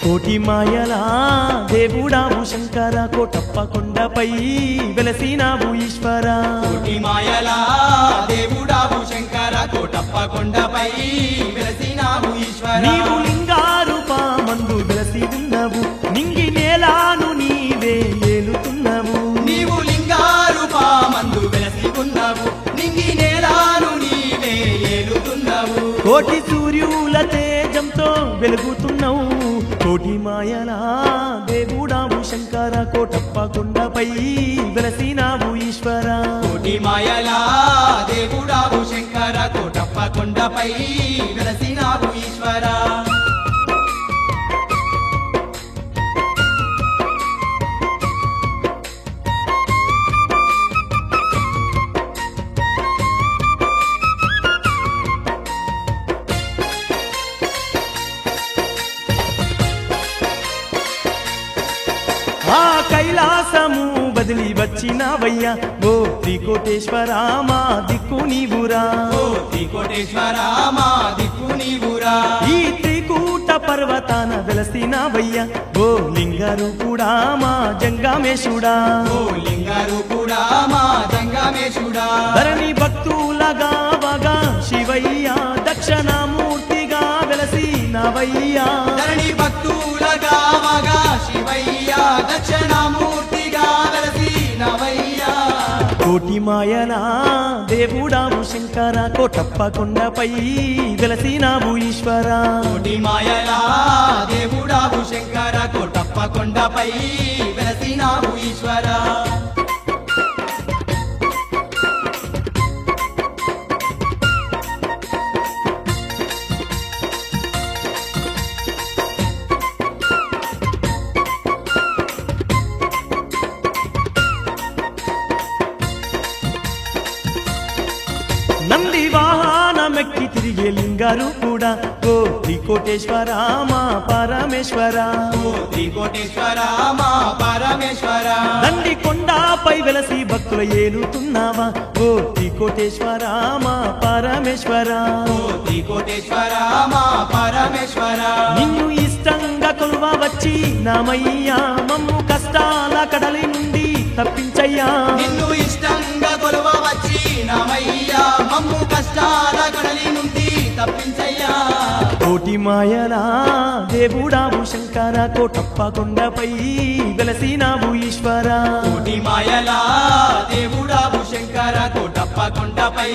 కోటి మాయలా దేవుడావు శంకర కోటప్ప కొండపై వెలసినావు ఈశ్వర కోటి మాయలా దేవుడావు శంకర కోటప్ప కొండపై వెలసినావు ఈశ్వర నీవు లింగారూపా మందు వెలసి ఉన్నవు నింగి నేలాను నీవే ఏలుతున్నవు నీవు లింగారూపా మందు వెలసి ఉన్నావు నింగి నేలాను నీవే ఏలుతున్నావు కోటి సూర్యుల తేజంతో వెలుగుతున్నావు కోటి మాయలా దేవుడావు శంకర కోటప్ప కొండపై వెలసినావు ఈశ్వర కోటి మాయలా దేవుడావు శంకర కోటప్ప కొండపై వెలసినావు ఈశ్వర ఆ కైలాసము బదిలి వచ్చినవయ్యా ఓ త్రికోటేశ్వర మా దిక్కు నీవురా ఓ త్రికోటేశ్వర మా దిక్కు నీవురా ఈ త్రికూట పర్వతాన వెలసినవయ్యా ఓ లింగారు కూడా మా జంగామేశుడా ఓ లింగారు కూడా మా జంగామేశుడా ధరణి భక్తులగా వగా శివయ్య దక్షిణామూర్తిగా వెలసినవయ్యా ధరణి భక్తులగా వగా శివయ్య దక్షిణామూర్తిగా వెలసినవయ్యా కోటి మాయలా దేవుడావు శంకర కోటప్ప కొండపై వెలసినావు ఈశ్వర కోటి మాయలా దేవుడావు శంకర కోటప్ప కొండపై వెలసినావు ఈశ్వర నంది వాహనమెక్కి తిరిగే లింగారు కూడా ఓ త్రికోటేశ్వర మా పరమేశ్వర ఓ త్రికోటేశ్వర మా పరమేశ్వర దండి కొండపై వెలసి భక్తుల ఏలుతున్నావా ఓ త్రికోటేశ్వర మా పరమేశ్వర ఓ త్రికోటేశ్వర మా పరమేశ్వర నిన్ను ఇష్టంగా కొలువ వచ్చి నామయ్యా మమ్ము కష్టాల కడలి నుండి తప్పించయ్యా నిన్ను ఇష్టంగా కొలువ వచ్చి నామయ్యా మమ్ము కష్టాల కడలి నుండి తప్పించయ్యా కోటి మాయలా దేవుడావు శంకర కోటప్ప కొండపై వెలసినావు ఈశ్వర కోటి మాయలా దేవుడావు శంకర కోటప్ప కొండపై